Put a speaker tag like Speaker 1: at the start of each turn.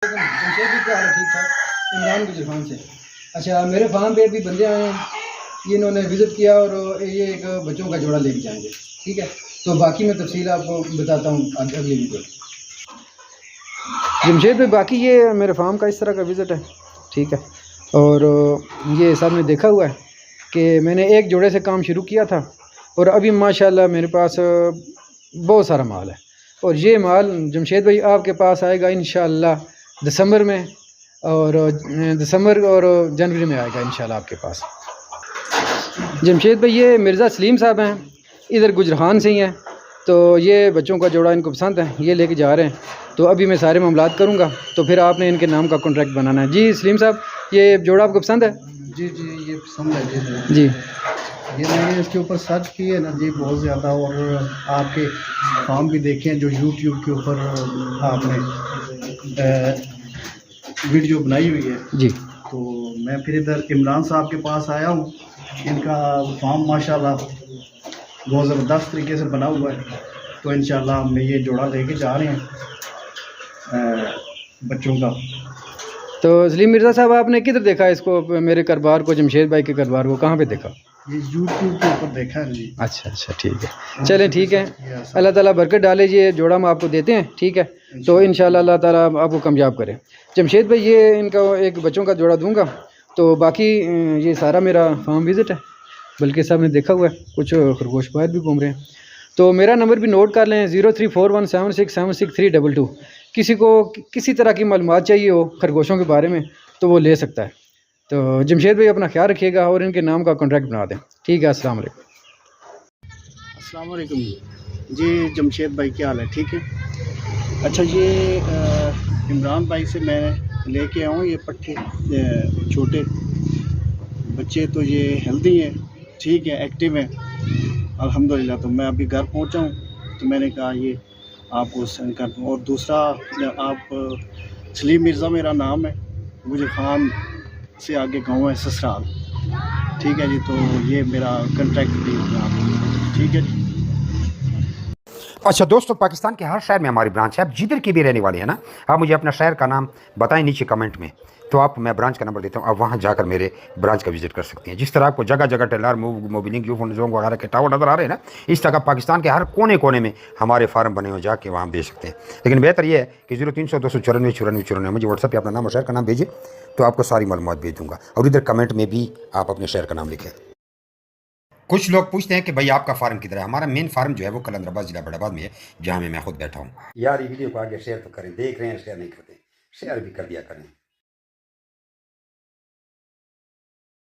Speaker 1: जमशेद भी क्या हाल है? ठीक ठाक। इमरान गुजर खान से। अच्छा, मेरे फार्म पे भी बंदे आए हैं, ये इन्होंने विज़िट किया और ये एक बच्चों का जोड़ा लेके जाएंगे। ठीक है, तो बाकी मैं तफसील आपको बताता हूँ अगली वीडियो। जमशेद भाई, बाकी ये मेरे फार्म का इस तरह का विज़िट है। ठीक है, और ये सब ने देखा हुआ है कि मैंने एक जोड़े से काम शुरू किया था और अभी माशाल्लाह मेरे पास बहुत सारा माल है। और ये माल जमशेद भाई आपके पास आएगा इंशाअल्लाह दिसंबर में, और दिसंबर और जनवरी में आएगा इंशाल्लाह आपके पास। जमशेद भाई, ये मिर्ज़ा सलीम साहब हैं, इधर गुजरान से ही हैं, तो ये बच्चों का जोड़ा इनको पसंद है, ये लेके जा रहे हैं। तो अभी मैं सारे मामलात करूँगा, तो फिर आपने इनके नाम का कॉन्ट्रैक्ट बनाना है। जी सलीम साहब, ये जोड़ा आपको पसंद है?
Speaker 2: जी जी, ये पसंद है
Speaker 1: जी।
Speaker 2: ये मैंने इसके ऊपर सर्च की है ना जी बहुत ज़्यादा, और आपके फॉर्म भी देखे हैं जो यूट्यूब के ऊपर आपने वीडियो बनाई हुई है
Speaker 1: जी।
Speaker 2: तो मैं फिर इधर इमरान साहब के पास आया हूँ। इनका फॉर्म माशाल्लाह बहुत ज़बरदस्त तरीके से बना हुआ है, तो इंशाल्लाह हम ये जोड़ा लेके जा रहे हैं बच्चों का।
Speaker 1: तो सलीम मिर्ज़ा साहब, आपने किधर देखा इसको, मेरे कारोबार को, जमशेद भाई के कारोबार को कहाँ पे देखा?
Speaker 2: ये यूट्यूब के ऊपर देखा है जी।
Speaker 1: अच्छा अच्छा, ठीक है, चलें ठीक है। अल्लाह ताला बरकत डाले, ये जोड़ा हम आपको देते हैं। ठीक है, तो इंशाल्लाह अल्लाह ताला आपको कामयाब करे। जमशेद भाई, ये इनका एक बच्चों का जोड़ा दूंगा, तो बाकी ये सारा मेरा फार्म विज़िट है, बल्कि साहब ने देखा हुआ है, कुछ खरगोश बाहर भी घूम रहे हैं। तो मेरा नंबर भी नोट कर लें, 0341767632। किसी को किसी तरह की मालूमात चाहिए हो खरगोशों के बारे में तो वो ले सकता है। तो जमशेद भाई, अपना ख्याल रखिएगा और इनके नाम का कॉन्ट्रैक्ट बना दें। ठीक है, अस्सलाम वालेकुम।
Speaker 2: अस्सलाम वालेकुम जी। जमशेद भाई क्या हाल है? ठीक है। अच्छा, ये इमरान भाई से मैं लेके आया हूँ ये पट्टे छोटे बच्चे, तो ये हेल्दी हैं, ठीक है, एक्टिव हैं अल्हम्दुलिल्लाह। तो मैं अभी घर पहुँचा हूँ, तो मैंने कहा ये आपको सेंड कर दूँ। और दूसरा, आप सलीम मिर्ज़ा मेरा नाम है, मुझे खान से आगे गाँव है ससुराल। ठीक है जी, तो ये मेरा कॉन्ट्रैक्ट भी है आपको। ठीक है जी।
Speaker 3: अच्छा दोस्तों, पाकिस्तान के हर शहर में हमारी ब्रांच है। आप जिधर की भी रहने वाले हैं ना, आप मुझे अपना शहर का नाम बताएं नीचे कमेंट में, तो आप मैं ब्रांच का नंबर देता हूँ, आप वहाँ जाकर मेरे ब्रांच का विजिट कर सकते हैं। जिस तरह आपको जगह जगह टेलर मोबिलिंग जोंग वगैरह के टावर नज़र आ रहे हैं ना, इस तरह पाकिस्तान के हर कोने कोने में हमारे फार्म बने हो, जाके वहाँ बेच सकते हैं। लेकिन बेहतर यह है कि 0300 294 94 94 मुझे व्हाट्सएप पर अपना नाम और शहर का नाम भेजिए, तो आपको सारी मालूमात भेज दूँगा। और इधर कमेंट में भी आप अपने शहर का नाम लिखें। कुछ लोग पूछते हैं कि भाई आपका फार्म किधर है। हमारा मेन फार्म जो है वो कलंदराबाद जिला बड़ाबाद में है, जहाँ मैं खुद बैठा हूँ। यार ये वीडियो को आगे शेयर तो करें, देख रहे हैं शेयर नहीं करते, शेयर भी कर दिया करें।